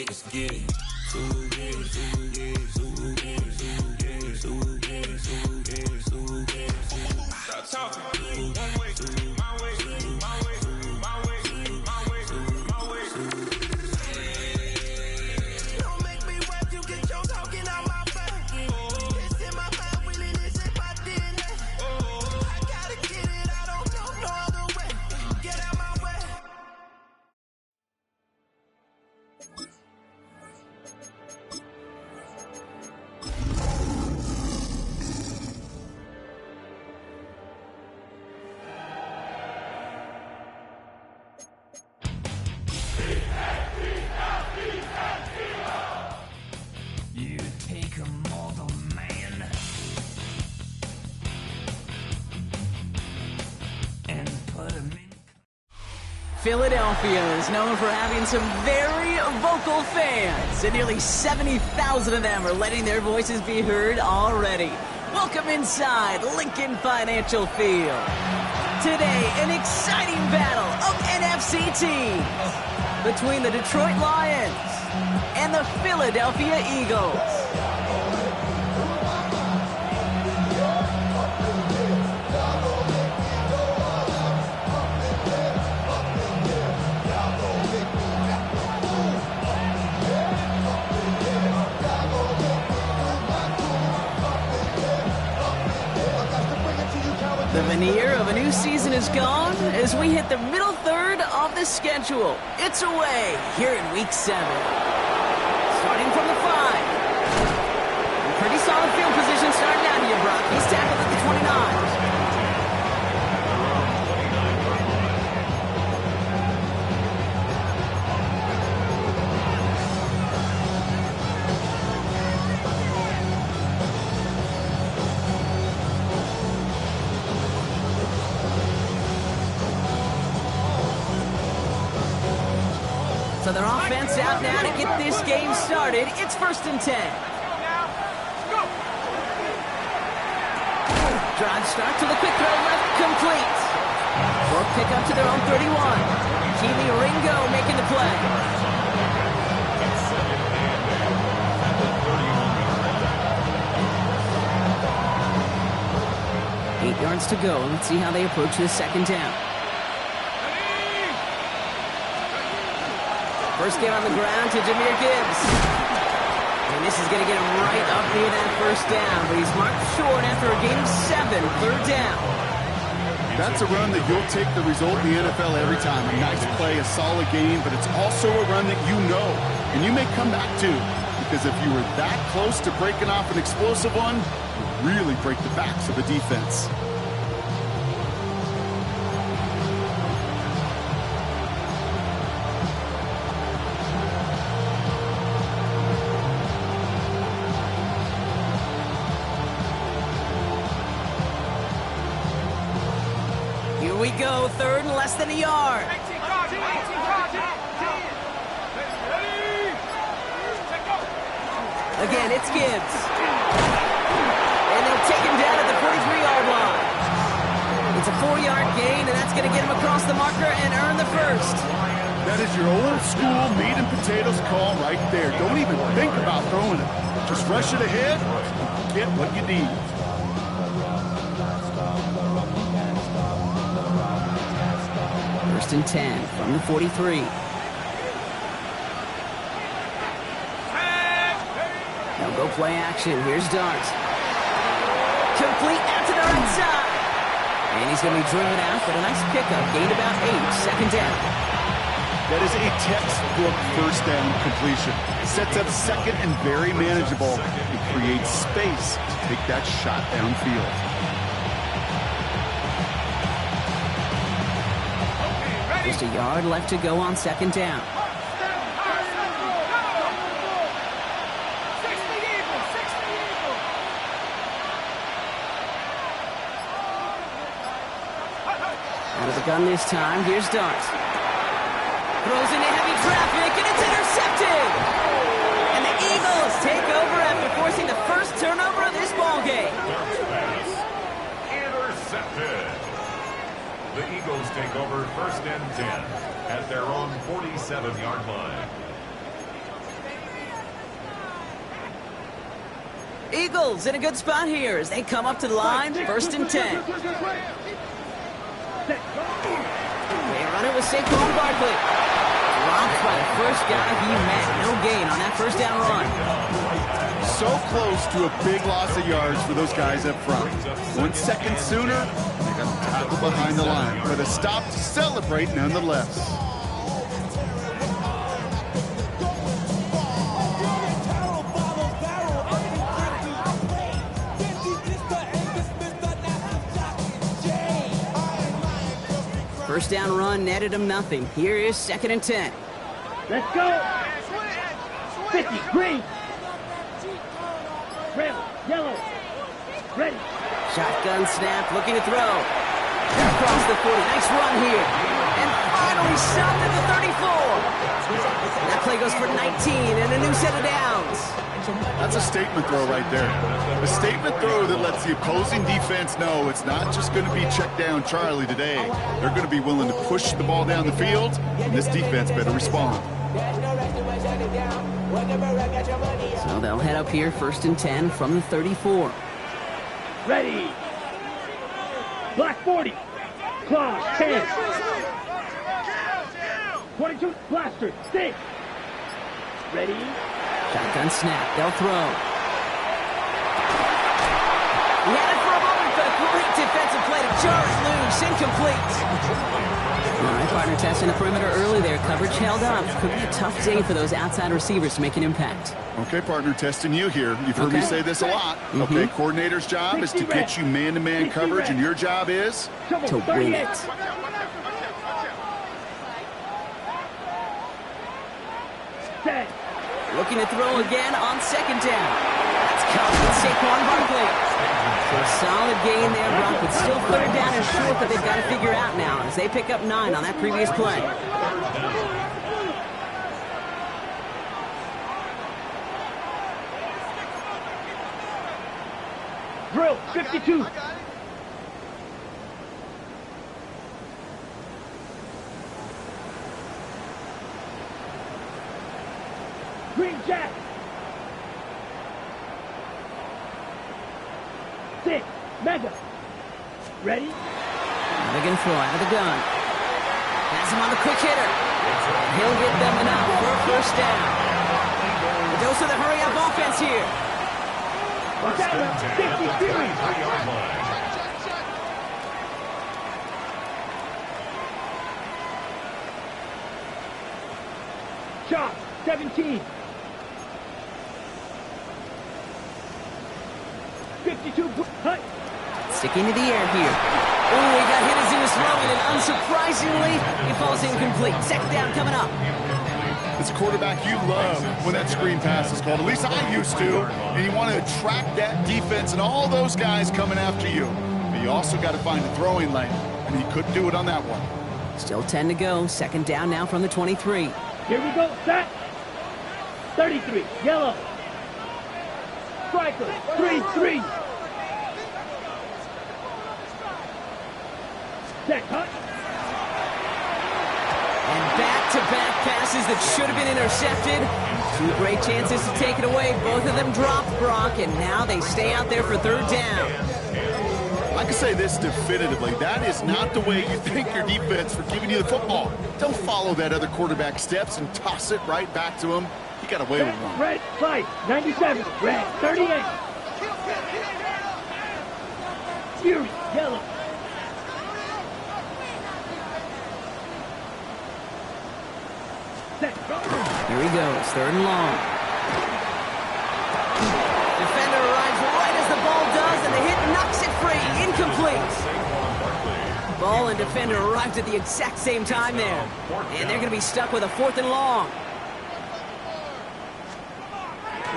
let's get it. Who cares, who cares, who cares, who cares, who cares, who cares, who cares? Stop talking. One way, my way, my way, my way, my way, my way. Don't make me rap, you get your talking out my back. It's in my mind, really, this in my DNA. I gotta get it, I don't know no other way. Get out my way. You take a mortal man and put him in. Philadelphia is known for having some very vocal fans, and nearly 70,000 of them are letting their voices be heard already. Welcome inside Lincoln Financial Field. Today, an exciting battle of NFC teams between the Detroit Lions and the Philadelphia Eagles. The veneer of a new season is gone as we hit the middle third of the schedule. It's away here in Week 7. Starting from the 5. Pretty solid field position starting out here, Brock. He's tackled at the 29. So their offense out now to get this game started. It's 1st and 10. Drive start to the quick throw left, complete. Will pick up to their own 31. Keely Ringo making the play. Eight yards to go. Let's see how they approach this second down. First game on the ground to Jahmyr Gibbs. And this is going to get him right up near that first down. But he's marked short after a gain of 7, 3rd down. That's a run that you'll take the result in the NFL every time. A nice play, a solid game, but it's also a run that you know and you may come back to. Because if you were that close to breaking off an explosive one, you really break the backs of the defense. Here we go, 3rd and less than a yard. Again, it's Gibbs. And they'll take him down at the 43-yard line. It's a 4-yard gain, and that's going to get him across the marker and earn the first. That is your old school meat and potatoes call right there. Don't even think about throwing it. Just rush it ahead and get what you need. First and 10 from the 43. They'll go play action. Here's Dart. Complete out to the right side. And he's going to be driven out, but a nice pickup. Gained about 8. Second down. That is a textbook first down completion. Sets up second and very manageable. It creates space to take that shot downfield. Just a yard left to go on second down. Out of the gun this time. Here's Dart. Throws into heavy traffic, and it's intercepted! And the Eagles take over after forcing the first turnover of this ballgame. Intercepted. The Eagles take over 1st and 10 at their own 47-yard line. Eagles in a good spot here as they come up to the line, 1st and 10. They run it with Saquon Barkley. Dropped by the first guy he met. No gain on that first down run. So close to a big loss of yards for those guys up front. 1 second sooner, they got the tackle behind the line. But a stop to celebrate nonetheless. First down run netted him nothing. Here is 2nd and 10. Let's go. 50, green. Red, yellow. Ready. Shotgun snap, looking to throw. Across the 40. Nice run here. And finally stopped at the 34. That play goes for 19 and a new set of downs. That's a statement throw right there. A statement throw that lets the opposing defense know it's not just going to be check down Charlie today. They're going to be willing to push the ball down the field, and this defense better respond. So they'll head up here, 1st and 10 from the 34. Ready. Black 40. Claw, 10. 22, blaster, 6. Ready. Shotgun snap, they'll throw. He had it for a moment, but a great defensive play to jar it loose, incomplete. All right, partner testing the perimeter early there. Coverage held up. Could be a tough day for those outside receivers to make an impact. Okay, partner, testing you here. You've heard me say this a lot. Okay, coordinator's job is to get you man-to-man coverage, and your job is to win it. Set. Looking to throw again on 2nd down. That's caught with Saquon Barkley. So a solid gain there, Brock, but still 3rd down and short that they've got to figure out now as they pick up 9 on that previous play. Drill, 52. Green Jack. 6, Mega. Ready? They're going to throw out of the gun. Pass him on the quick hitter. He'll get them enough for a 1st down. The dose of the hurry-up offense here. Watch out, 53. Shot, 17. 52, hut. Sticking to the air here. Oh, he got hit as he was throwing, and unsurprisingly, he falls incomplete. 2nd down coming up. It's a quarterback you love when that screen pass is called. At least I used to. And you want to attract that defense and all those guys coming after you. But you also got to find a throwing lane, and he couldn't do it on that one. Still 10 to go. 2nd down now from the 23. Here we go, set. 33, yellow. Striker, 3-3. Set, cut. And back-to-back passes that should have been intercepted. 2 great chances to take it away. Both of them dropped, Brock, and now they stay out there for 3rd down. I can say this definitively. That is not the way you thank your defense for giving you the football. Don't follow that other quarterback steps and toss it right back to him. You got away with one. Red, fight, 97, red, 38. Fury, yellow. Set, go. Here he goes, 3rd and long. Defender arrives right as the ball does, and the hit knocks it free. Incomplete. Ball and defender arrived at the exact same time there. And they're going to be stuck with a 4th and long.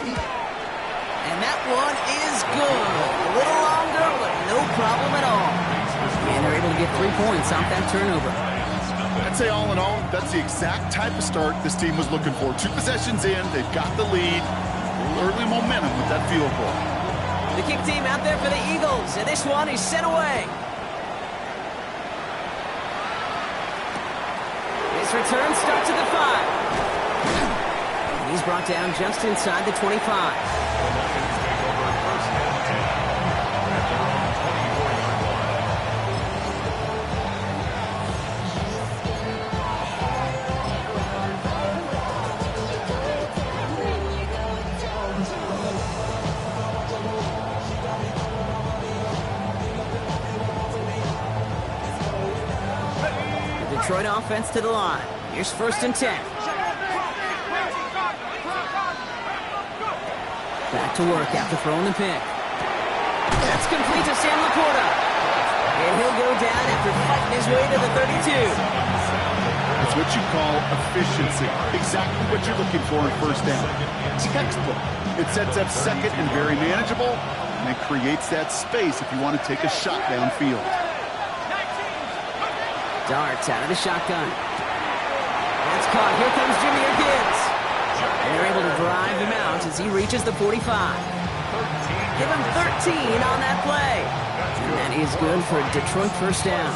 And that one is good. A little longer, but no problem at all. And they're able to get 3 points off that turnover. I'd say all in all, that's the exact type of start this team was looking for. 2 possessions in, they've got the lead. A little early momentum with that field goal. The kick team out there for the Eagles, and this one is sent away. His return starts at the 5. And he's brought down just inside the 25. Detroit offense to the line. Here's 1st and 10. Back to work after throwing the pick. That's complete to Sam Laporta. And he'll go down after fighting his way to the 32. It's what you call efficiency. Exactly what you're looking for in 1st down. Textbook. It sets up 2nd and very manageable, and it creates that space if you want to take a shot downfield. Darts out of the shotgun. That's caught. Here comes Jahmyr Gibbs. And they're able to drive him out as he reaches the 45. Give him 13 on that play. And that is good for Detroit 1st down.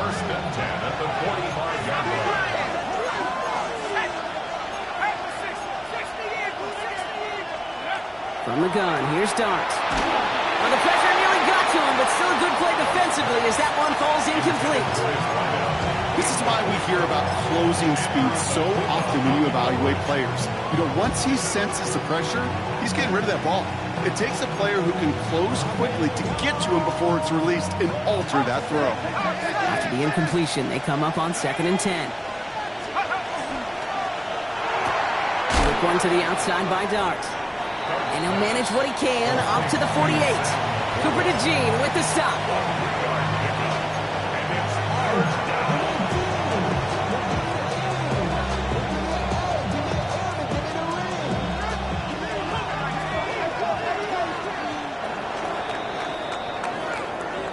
1st and 10 at the 45-yard line. From the gun, here's Dart. Well, the pressure nearly got to him, but still a good play defensively as that one falls incomplete. This is why we hear about closing speed so often when you evaluate players. You know, once he senses the pressure, he's getting rid of that ball. It takes a player who can close quickly to get to him before it's released and alter that throw. After the incompletion, they come up on 2nd and 10. Quick one to the outside by Dart. And he'll manage what he can up to the 48. Cooper DeJean with the stop.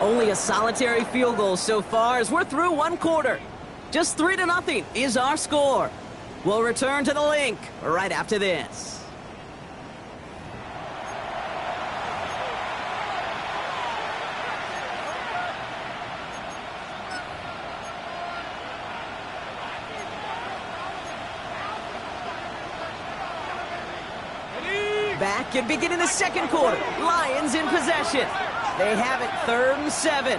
Only a solitary field goal so far as we're through 1 quarter. Just 3-0 is our score. We'll return to the link right after this. Back and beginning the 2nd quarter. Lions in possession. They have it 3rd and 7.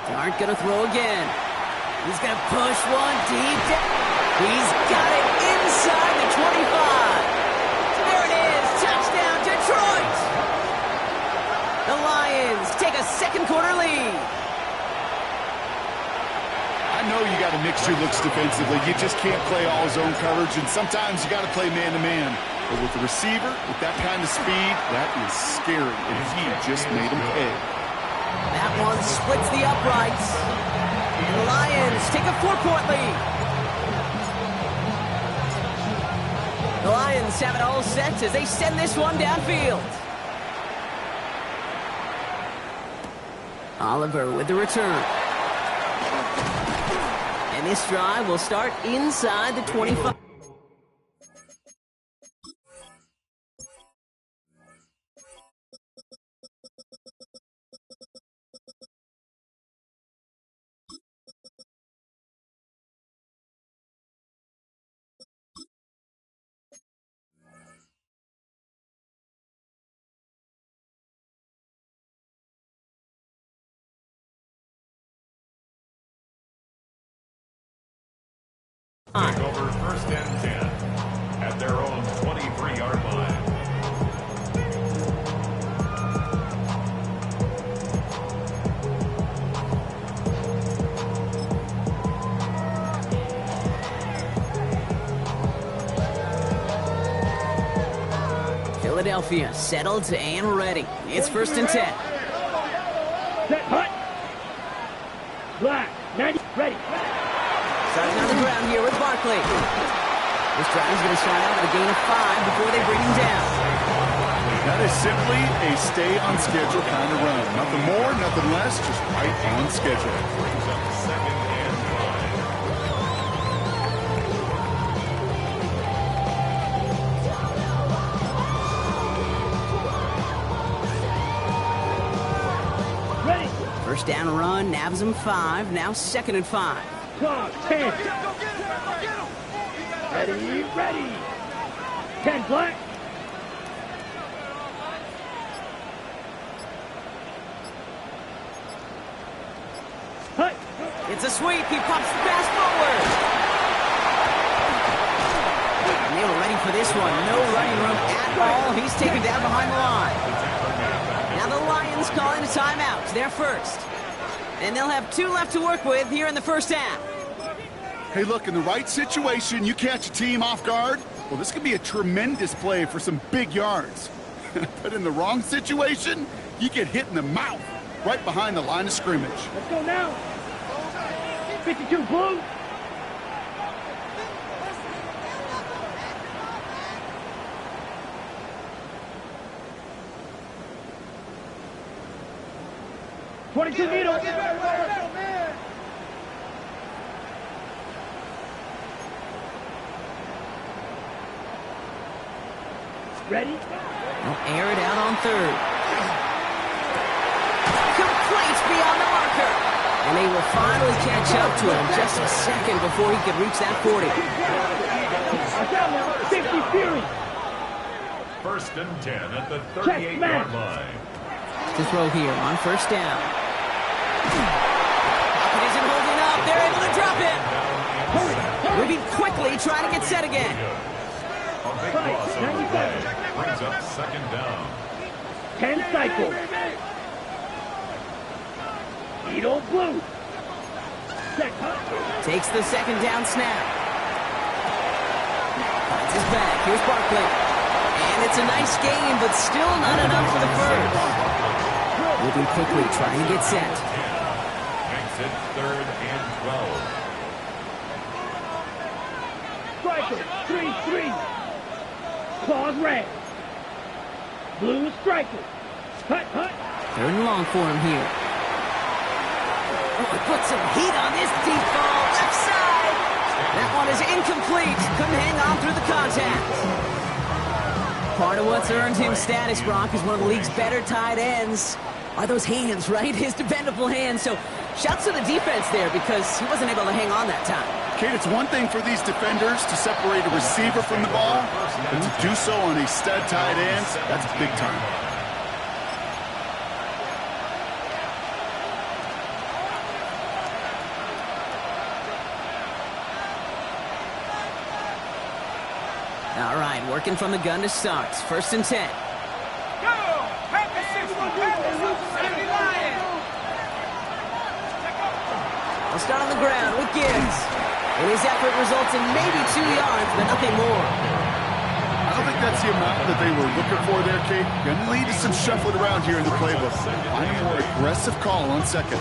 Dart gonna throw again. He's gonna push one deep down. He's got it inside the 25. There it is. Touchdown, Detroit. The Lions take a 2nd quarter lead. I know you got to mix your looks defensively. You just can't play all zone coverage, and sometimes you got to play man-to-man. But with the receiver, with that kind of speed, that is scary, and he just made him pay. That one splits the uprights. And the Lions take a 4-point lead. The Lions have it all set as they send this one downfield. Oliver with the return. And this drive will start inside the 25. Take over 1st and 10 at their own 23-yard line. Philadelphia settled and ready. It's 1st and 10. Set, hut. Black, 90, ready. Starting on the ground here with Barkley. This drive is going to start out with a gain of 5 before they bring him down. That is simply a stay-on-schedule kind of run. Nothing more, nothing less, just right on schedule. Brings up 2nd and 5. Ready. 1st down run, nabs him 5, now 2nd and 5. Clock, 10. Ready, ready. 10, black. Hut. It's a sweep. He pops the pass forward. And they were ready for this one. No running room at all. He's taken down behind the line. Now the Lions calling a timeout. They're first. And they'll have 2 left to work with here in the first half. Hey, look, in the right situation, you catch a team off guard. Well, this could be a tremendous play for some big yards. But in the wrong situation, you get hit in the mouth right behind the line of scrimmage. Let's go now. 52 blue. "22 needle." Ready? They'll air it out on third. Complete beyond the marker. And they will finally catch up to him just a second before he could reach that 40. 50 Fury. First and 10 at the Check 38-yard match. line. To throw here on first down. It isn't holding up. They're able to drop it. Moving quickly, trying to get set again. A big loss on the play. Brings up second down. 10 cycles. Needle blue. Set. Takes the second down snap. Finds his back. Here's Barkley. And it's a nice game, but still not enough for the first. Moving quickly, trying to get set. Makes it third and 12. Striker. 3-3. Claws red. Blue striker. Hut, hut. Third and long for him here. Oh, he put some heat on this deep ball. Left side. That one is incomplete. Couldn't hang on through the contact. Part of what's earned him status, Brock, is one of the league's better tight ends. Are those hands, right? His dependable hands. So shouts to the defense there because he wasn't able to hang on that time. Kate, it's one thing for these defenders to separate a receiver from the ball, but to do so on a stud tight end, that's big time. All right, working from the gun to start. First and 10. We'll start on the ground with Gibbs. And his effort results in maybe 2 yards, but nothing more. I don't think that's the amount that they were looking for there, Kate. Going to lead to some shuffling around here in the playbook. Find a more aggressive call on second.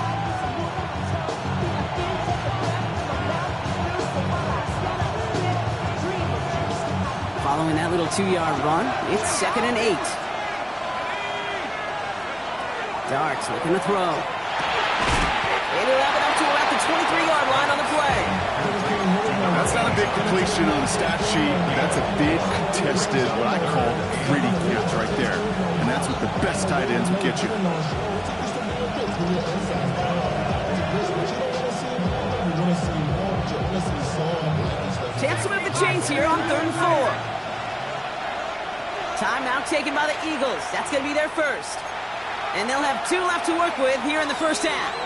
Following that little 2-yard run, it's second and 8. Darts looking to throw. And he'll have it up to about the 23-yard line on the play. That's not a big completion on the stat sheet, but that's a big contested, what I call gritty catch right there. And that's what the best tight ends will get you. Chance to move the chains here on third and 4. Timeout taken by the Eagles. That's going to be their first. And they'll have 2 left to work with here in the first half.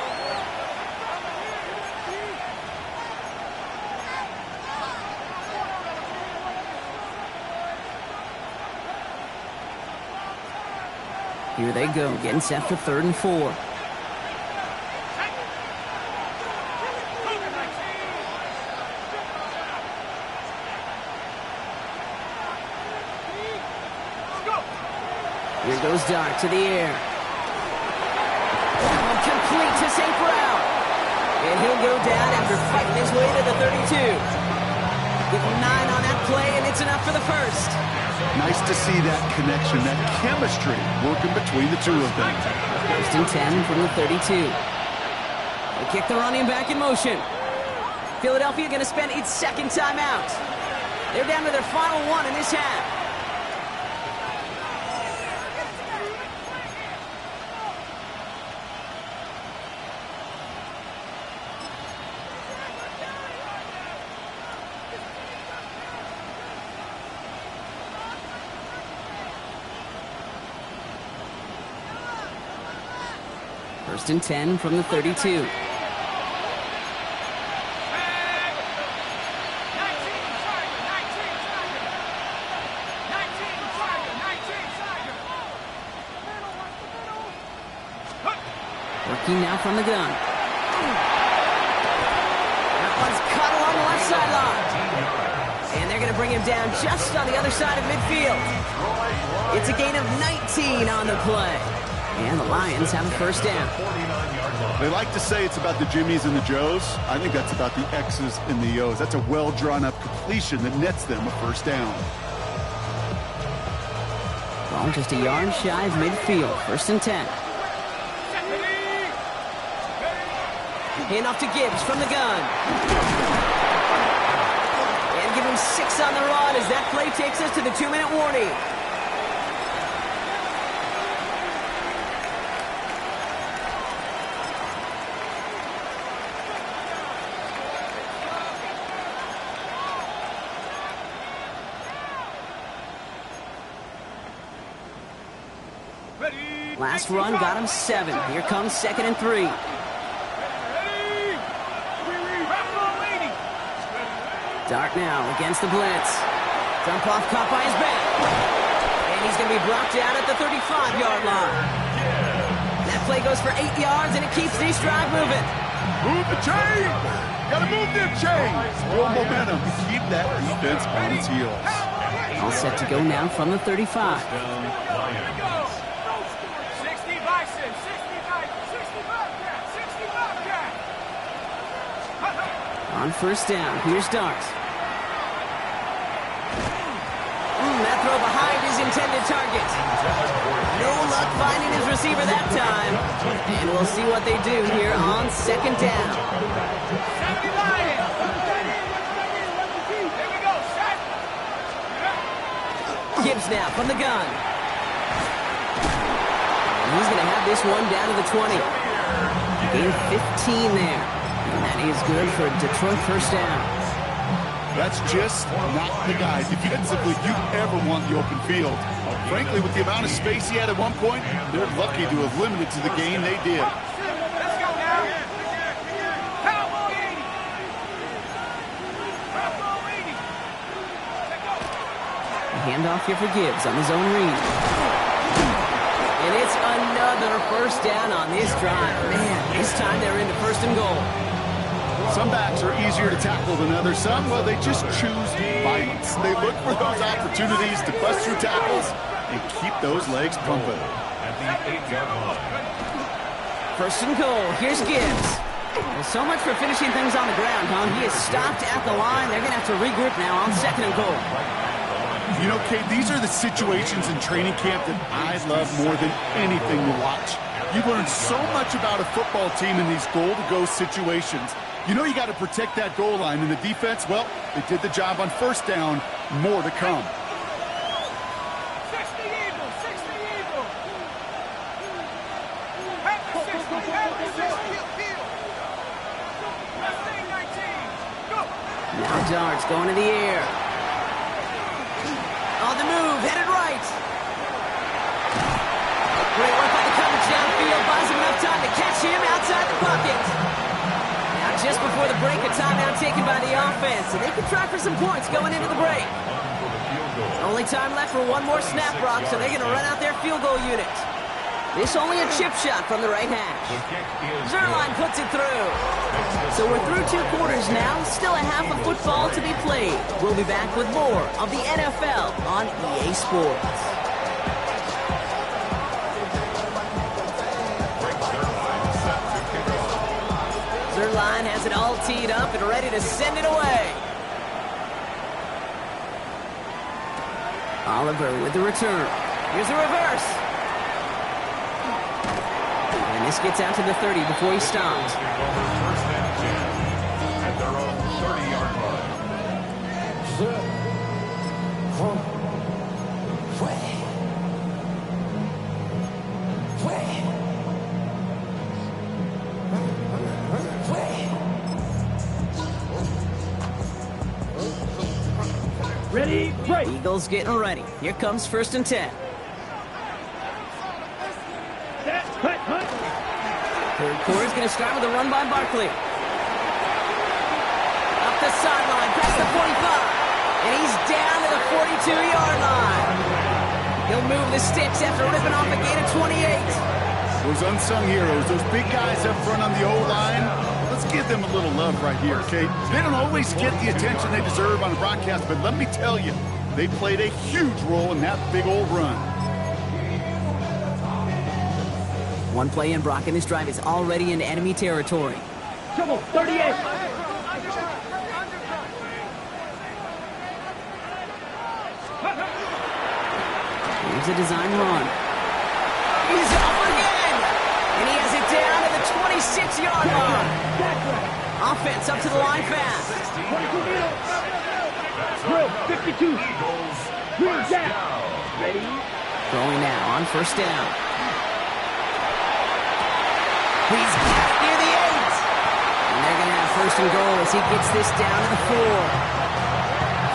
Here they go, getting set for third and 4. Here goes Dart to the air. Complete to St. Brown. And he'll go down after fighting his way to the 32. Give him 9 on that play, and it's enough for the first. Nice to see that connection, that chemistry working between the two of them. First and 10 from the 32. They kick the running back in motion. Philadelphia going to spend its second timeout. They're down to their final one in this half. First and 10 from the 32. Working now from the gun. That one's cut along the left sideline. And they're going to bring him down just on the other side of midfield. It's a gain of 19 on the play. And the Lions have a first down. They like to say it's about the Jimmies and the Joes. I think that's about the X's and the O's. That's a well-drawn-up completion that nets them a first down. Ball just a yard shy of midfield. First and 10. Hand off to Gibbs from the gun. And give him 6 on the run as that play takes us to the 2-minute warning. Last run got him 7. Here comes 2nd and 3. Dart now against the blitz. Dump off caught by his back. And he's going to be brought down at the 35-yard line. That play goes for 8 yards, and it keeps this drive moving. Move the chain! Gotta move them chains! Build momentum to keep that defense on its heels. All set to go now from the 35. On first down, here's Dart. That throw behind his intended target. No luck finding his receiver that time. And we'll see what they do here on 2nd down. Gibbs now from the gun. And he's going to have this one down to the 20. Gain 15 there. And that is good for a Detroit first down. That's just not the guy defensively you ever want the open field. Frankly, with the amount of space he had at one point, they're lucky to have limited to the gain they did. Let's go now. Cowboy 80. Cowboy 80. Handoff here for Gibbs on the zone read. And it's another first down on this drive. Man, this time they're into 1st and goal. Some backs are easier to tackle than others. Some, well, they just choose violence. They look for those opportunities to bust through tackles and keep those legs pumping. At the 8-yard line. 1st and goal. Here's Gibbs. Well, so much for finishing things on the ground, huh? He is stopped at the line. They're going to have to regroup now on 2nd and goal. You know, Kate, these are the situations in training camp that I love more than anything to watch. You learn so much about a football team in these goal-to-go situations. You know you got to protect that goal line, and the defense, well, they did the job on first down. More to come. 60 Eagles, 60 Eagles. Have the 60, have the 60. Left thing 19. Go. Now Dart's going to the air. On the move, headed right. Great work by the coverage downfield. Buys him enough time to catch him outside the pocket. Now just before the break, a timeout taken by the offense. And they can try for some points going into the break. Only time left for one more snap, Brock, so they're going to run out their field goal unit. This only a chip shot from the right hash. Zuerlein puts it through. So we're through 2 quarters now. Still a half of football to be played. We'll be back with more of the NFL on EA Sports. Zuerlein has it all teed up and ready to send it away. Oliver with the return. Here's a reverse. And this gets out to the 30 before he stops. First and 10 at their own 30-yard line. Ready, break. Eagles getting ready. Here comes 1st and 10. Set, cut, hunt. Third quarter's going to start with a run by Barkley. Up the sideline, past the 45. And he's down to the 42-yard line. He'll move the sticks after ripping off a gain of 28. Those unsung heroes, those big guys up front on the O-line, them a little love right here, okay? They don't always get the attention they deserve on a broadcast, but let me tell you, they played a huge role in that big old run. One play in, Brock, and this drive is already in enemy territory. Trouble, 38. Here's a design run. He's off again! And he has it down to the 26-yard line. Offense up to the line fast. 52. Green down. Ready? Throwing now on first down. He's got it near the 8. And they're going to have first and goal as he gets this down to the 4.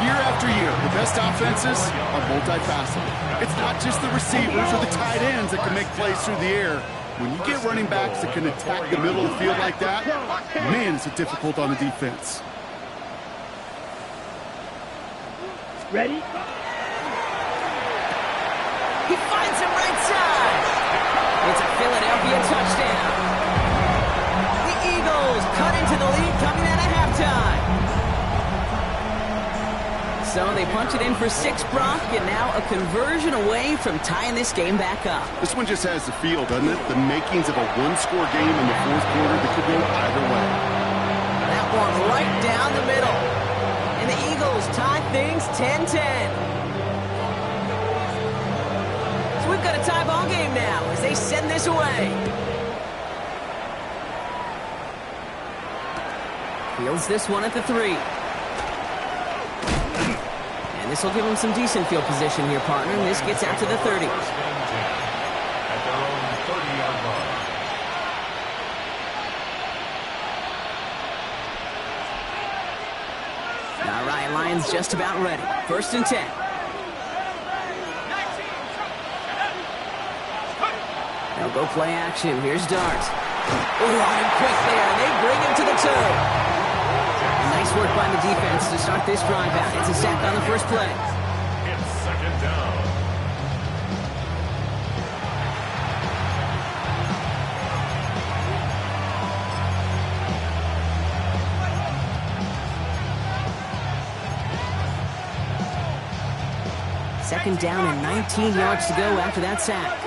Year after year, the best offenses are multifaceted. It's not just the receivers or the tight ends that can make plays through the air. When you get running backs that can attack the middle of the field like that, man, is it difficult on the defense. Ready? He finds him right side. It's a Philadelphia touchdown. The Eagles cut into the lead coming out of halftime. So they punch it in for 6, Brock, and now a conversion away from tying this game back up. This one just has the feel, doesn't it? The makings of a one-score game in the fourth quarter that could go either way. That one right down the middle. And the Eagles tie things 10-10. So we've got a tie ball game now as they send this away. Fields this one at the 3. And this will give him some decent field position here, partner. And this gets out to the 30. First and 10 at their own 30-yard line. All right, Lions just about ready. First and 10. They'll go play action. Here's Dart. Oh, on him quick there. They bring him to the 2. Nice work by the defense to start this drive out. It's a sack on the first play. It's second down. Second down and 19 yards to go after that sack.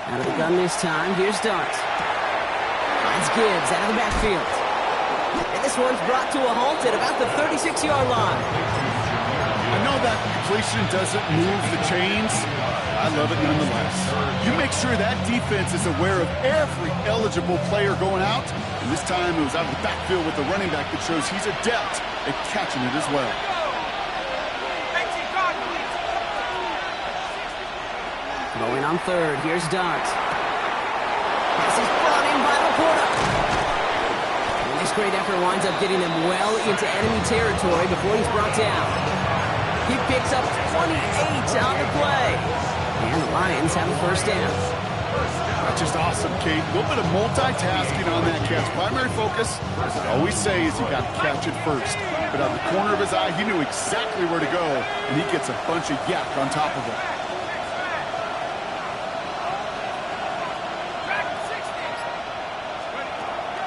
Out of the gun this time. Here's Dart. Finds Gibbs out of the backfield. And this one's brought to a halt at about the 36-yard line. I know that completion doesn't move the chains. I love it nonetheless. You make sure that defense is aware of every eligible player going out. And this time it was out of the backfield with the running back that shows he's adept at catching it as well. Going on third. Here's Dart. This is brought in by Laporta. And this great effort winds up getting them well into enemy territory before he's brought down. He picks up 28 on the play. And the Lions have the first down. That's just awesome, Kate. A little bit of multitasking on that catch. Primary focus, as I always say, is you got to catch it first. But out of the corner of his eye, he knew exactly where to go, and he gets a bunch of yak on top of it.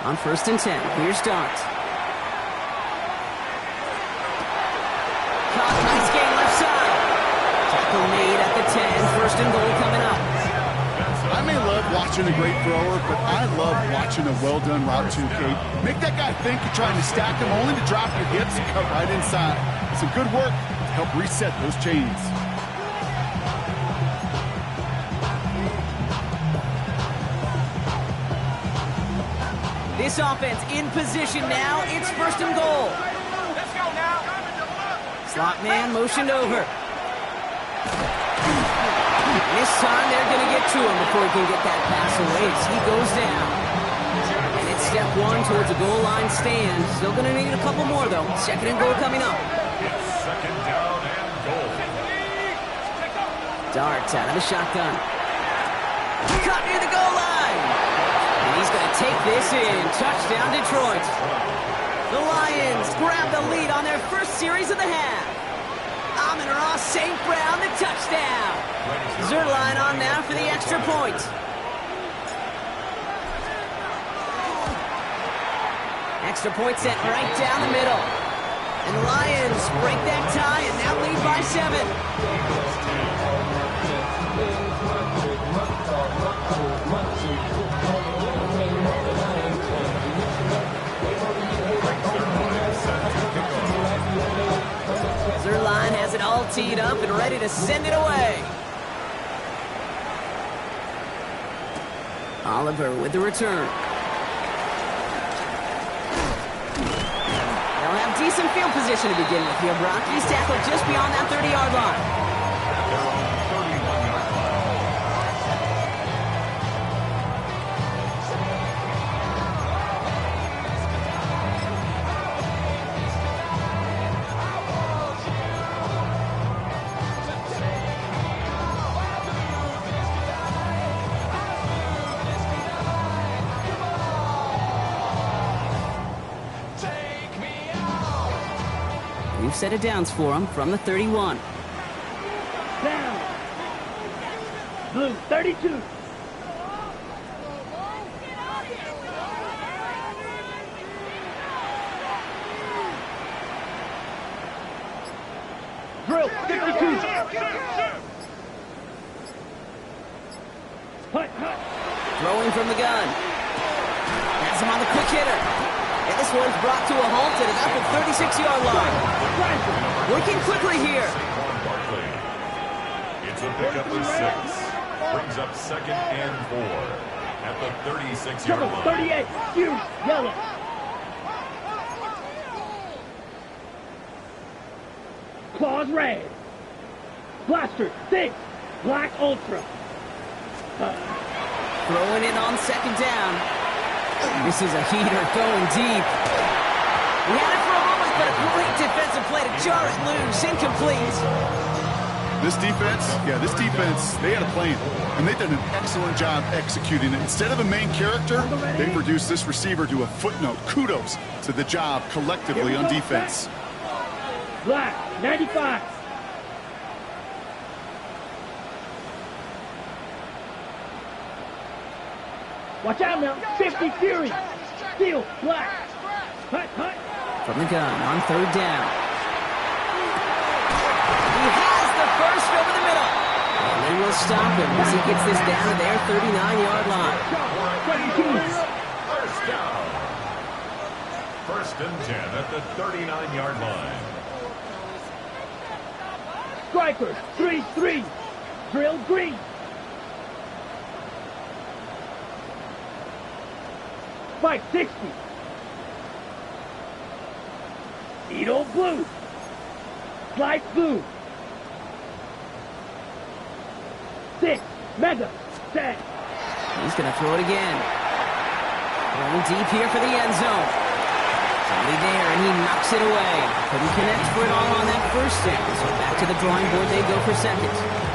On first and 10, here's Dart. Caught, nice gain left side. Tackle made at the 10, first and goal coming up. I may love watching a great thrower, but I love watching a well-done route too, Kate. Make that guy think you're trying to stack him only to drop your hips and cut right inside. Some good work to help reset those chains. This offense in position now. It's first and goal. Let's go now. Slot man motioned over. This time they're going to get to him before he can get that pass away as he goes down. And it's step one towards a goal line stand. Still going to need a couple more, though. Second and goal coming up. It's second down and goal. Dart out of the shotgun. Caught near the goal line. And he's going to take this in. Touchdown, Detroit. The Lions grab the lead on their first series of the half. Amon-Ra St. Brown, the touchdown. Zuerlein on now for the extra point. Extra point sent right down the middle. And the Lions break that tie and now lead by 7. Zerline has it all teed up and ready to send it away. Oliver with the return. They'll have decent field position to begin with here. Broncos tackled just beyond that 30-yard line. We've set it downs for him from the 31. Down. Blue, 32. Drill, 52. Hut. Throwing from the gun. Has him on the quick hitter. And this one's brought to a halt at about the 36-yard line. Working quickly here. It's a pickup of 6. Brings up 2nd and 4 at the 36-yard line. 38, huge, yellow. Claws red. Blaster, 6, black ultra. Throwing it on 2nd down. This is a heater going deep. We had it for a moment, but a great defensive play to jar it loose. Incomplete. This defense, they had a plan, and they did an excellent job executing it. Instead of a main character, they produced this receiver to a footnote. Kudos to the job collectively on defense. Black, 95. Watch out now, 50 Fury. Steel, black. Hut. From the gun on 3rd down. He has the first over the middle. And they will stop him as he gets this down to their 39-yard line. First down. 1st and 10 at the 39-yard line. Striker, 3-3. Drill green. Spike, 60. Needle blue. Slice blue. 6, mega, set. He's going to throw it again. Going deep here for the end zone. Somebody there, and he knocks it away. Couldn't connect for it all on that 1st down. So back to the drawing board they go for 2nd.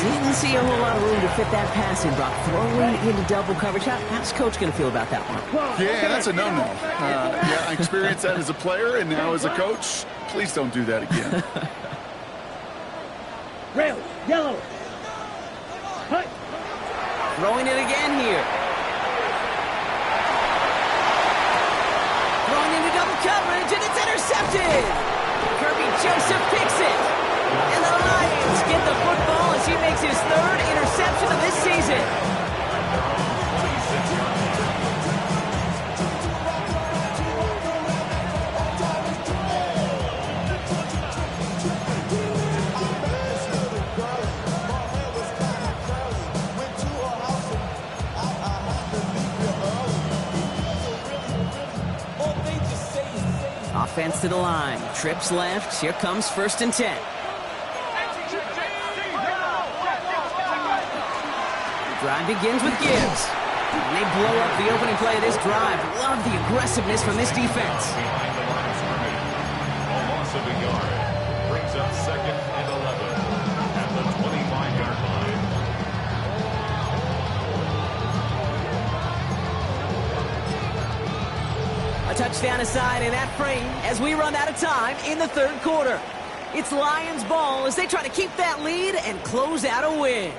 Didn't see a whole lot of room to fit that pass in, Brock. Throwing into double coverage. How's Coach going to feel about that one? Yeah, that's a no-no. I experienced that as a player, and now as a coach, please don't do that again. Rail, yellow. Hut. Throwing it again here. Throwing into double coverage, and it's intercepted. Kirby Joseph picks it. And the Lions get the football as he makes his 3rd interception of this season. Offense to the line. Trips left. Here comes 1st and 10. Drive begins with Gibbs. And they blow up the opening play of this drive. Love the aggressiveness from this defense. Behind the line of scrimmage. A loss of a yard. Brings up 2nd and 11 at the 25-yard line. A touchdown aside in that frame as we run out of time in the 3rd quarter. It's Lions ball as they try to keep that lead and close out a win.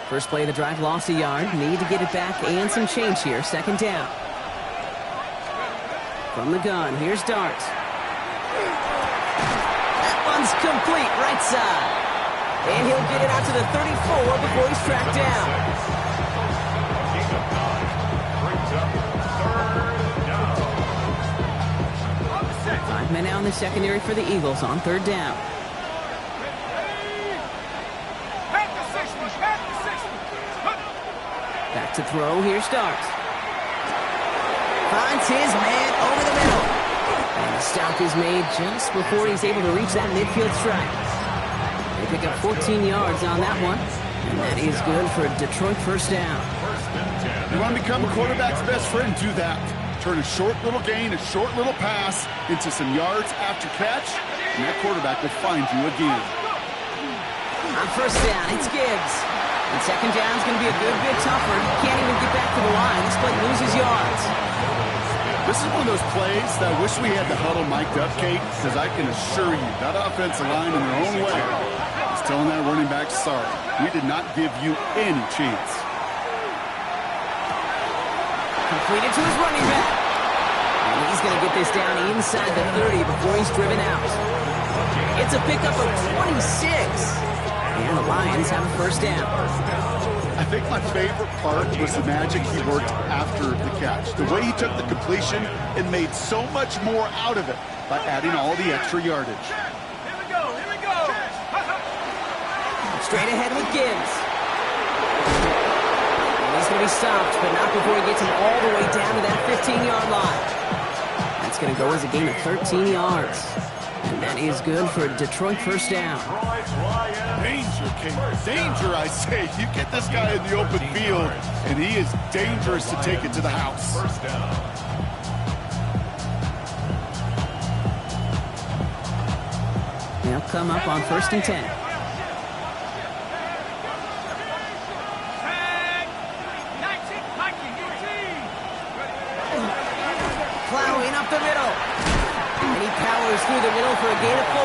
First play of the drive, lost a yard. Need to get it back and some change here. Second down. From the gun, here's Darts. That one's complete, right side. And he'll get it out to the 34 before he's tracked down. Gain of 9. Brings up third down. 5 men out in the secondary for the Eagles on third down. Back to throw, here's Darts. Finds his man over the middle. And the stop is made just before he's able to reach that midfield strike. They pick up 14 yards on that one. And that is good for a Detroit first down. You want to become a quarterback's best friend? Do that. Turn a short little gain, a short little pass into some yards after catch, and that quarterback will find you again. On first down, it's Gibbs. And second down's going to be a good bit tougher. He can't even get back to the line. This play loses yards. This is one of those plays that I wish we had the huddle mic'd up, Kate, because I can assure you that offensive line in their own way is telling that running back, sorry, we did not give you any chance. Completed to his running back. And he's going to get this down inside the 30 before he's driven out. It's a pickup of 26. And the Lions have a first down. I think my favorite part was the magic he worked after the catch. The way he took the completion and made so much more out of it by adding all the extra yardage. Here we go. Straight ahead with Gibbs. And he's going to be stopped, but not before he gets him all the way down to that 15-yard line. That's going to go as a gain of 13 yards. And that is good for a Detroit first down. Danger, Kate. Danger, I say. You get this guy in the open field, and he is dangerous to take it to the house. First down. They'll come up on first and 10. Plowing up the middle. And he powers through the middle for a gain of 4.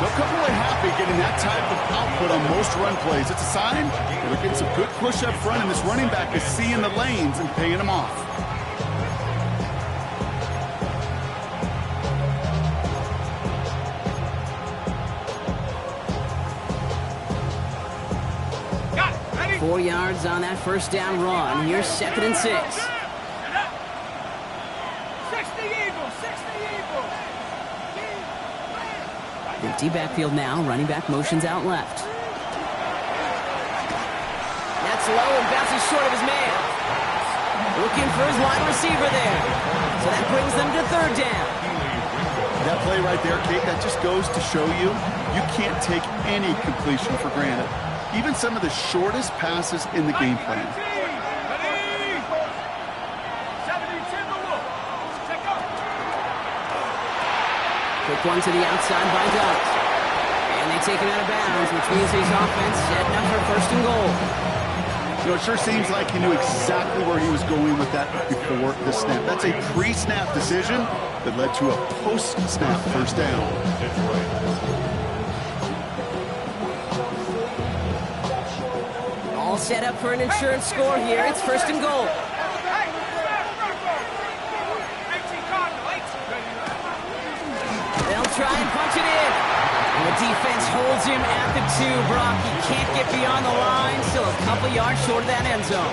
They'll come away happy getting that type of output on most run plays. It's a sign that they're getting some good push up front, and this running back is seeing the lanes and paying them off. Got it. Ready? 4 yards on that first down run. Here's second and 6. 60 Eagles. 60 Eagles. Empty backfield now. Running back motions out left. That's low and bounces short of his man. Looking for his wide receiver there. So that brings them to third down. That play right there, Kate, that just goes to show you, you can't take any completion for granted. Even some of the shortest passes in the game plan. Ready? 70 Timberwolf. Check up. Quick one to the outside by Dutch. And they take him out of bounds, which means his offense setting up for first and goal. You know, it sure seems like he knew exactly where he was going with that before the snap. That's a pre-snap decision that led to a post-snap first down. All set up for an insurance score here. It's first and goal. They'll try and punch it in. And the defense holds him at the 2, Brock. He can't get beyond the line. Still a couple yards short of that end zone.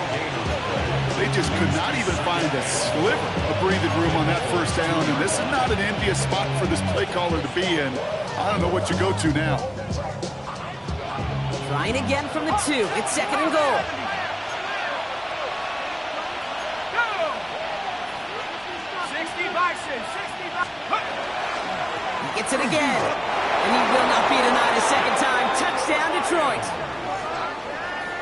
They just could not even find a sliver of breathing room on that first down. And this is not an envious spot for this play caller to be in. I don't know what you go to now. Trying again from the 2. It's second and goal. 60 Bison. 60 Bison. He gets it again. And he will not be denied a second time. Touchdown, Detroit.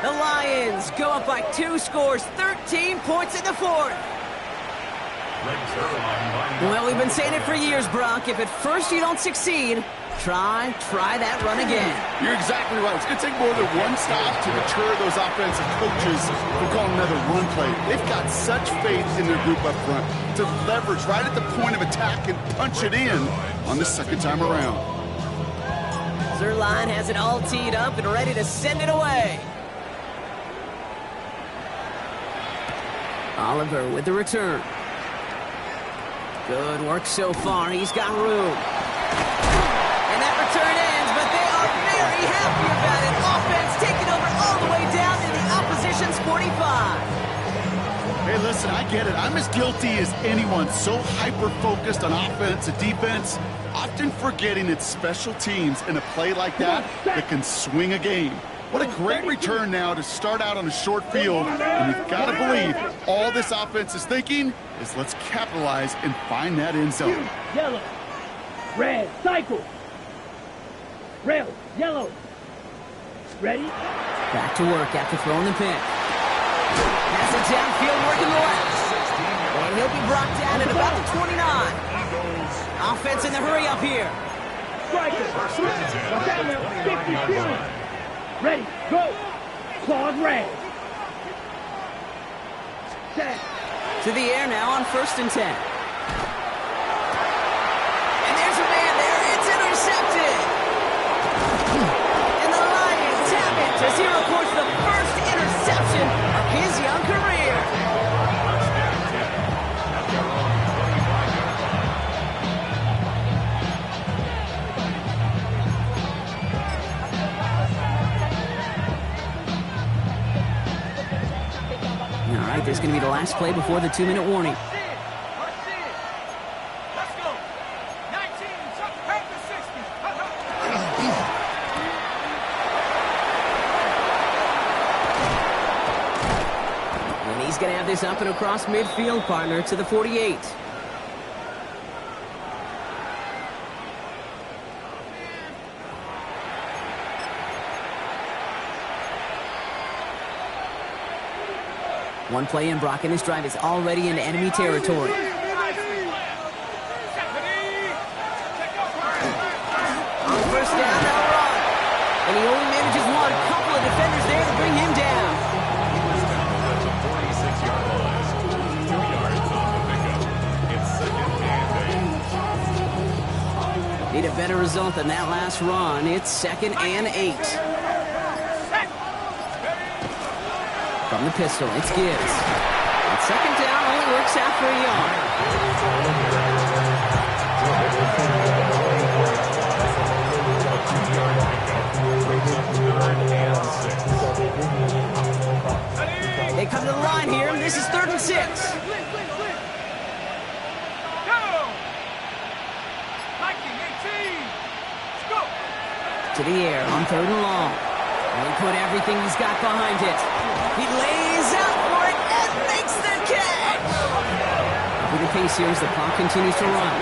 The Lions go up by 2 scores, 13 points in the 4th. Well, we've been saying it for years, Brock. If at first you don't succeed, try that run again. You're exactly right. It's going to take more than one stop to deter those offensive coaches from calling another run play. They've got such faith in their group up front to leverage right at the point of attack and punch it in on the second time around. Zuerlein has it all teed up and ready to send it away. Oliver with the return. Good work so far. He's got room. And that return ends, but they are very happy about it. Offense taking over all the way down to the opposition's 45. Hey, listen, I get it. I'm as guilty as anyone. So hyper-focused on offense and defense, often forgetting it's special teams in a play like that that can swing a game. What a great return now to start out on a short field. And you've got to believe all this offense is thinking is let's capitalize and find that end zone. Yellow. Red. Cycle. Red. Yellow. Ready? Back to work after throwing the pick. Pass it downfield, working the left. And he'll be brought down at about the 29. Offense in the hurry up here. Striker. Watch out now. 50 series. Ready, go! Claws red. Set. To the air now on 1st and 10. And there's a man there. It's intercepted. And the Lions tap it to zero course the first interception of his young career. All right, this is going to be the last play before the 2-minute warning. Let's go. 19, back to 60. And he's going to have this up and across midfield, partner, to the 48. One play in, Brock, and his drive is already into enemy territory. On first down, they'll run. And he only manages one. A couple of defenders there to bring him down. He was tackled at the 46-yard line. 2 yards on the pickup. It's 2nd and 8. Need a better result than that last run. It's 2nd and 8. From the pistol, it's Gibbs. And 2nd down only works out for a yard. They come to the line here, and this is 3rd and 6. To the air on 3rd and long. And he put everything he's got behind it. He lays out for it and makes the catch. With the pace here as the clock continues to run.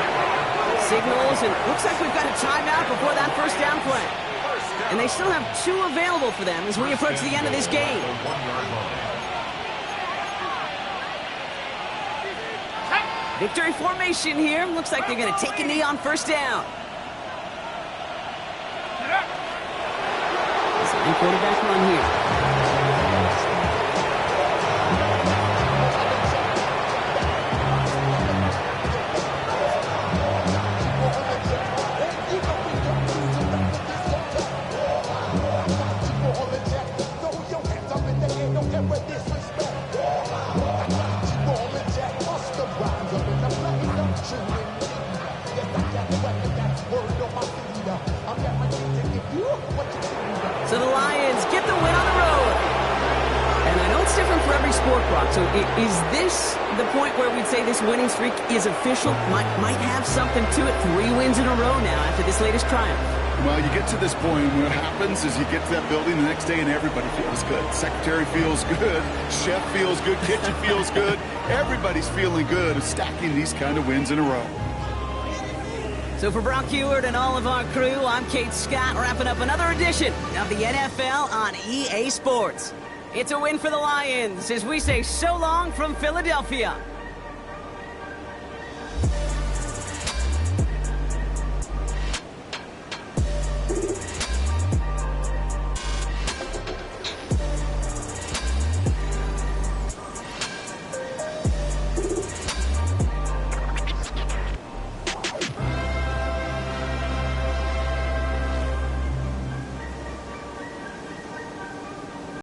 Signals, and looks like we've got a timeout before that first down play. And they still have 2 available for them as we approach the end of this game. Victory formation here. Looks like they're going to take a knee on 1st down. Second quarterback run here. So the Lions get the win on the road. And I know it's different for every sport, Brock. So is this the point where we'd say this winning streak is official? Might have something to it. 3 wins in a row now after this latest triumph. Well, you get to this point, and what happens is you get to that building the next day and everybody feels good. Secretary feels good, chef feels good, kitchen feels good. Everybody's feeling good of stacking these kind of wins in a row. So for Brock Huard and all of our crew, I'm Kate Scott, wrapping up another edition of the NFL on EA Sports. It's a win for the Lions as we say so long from Philadelphia.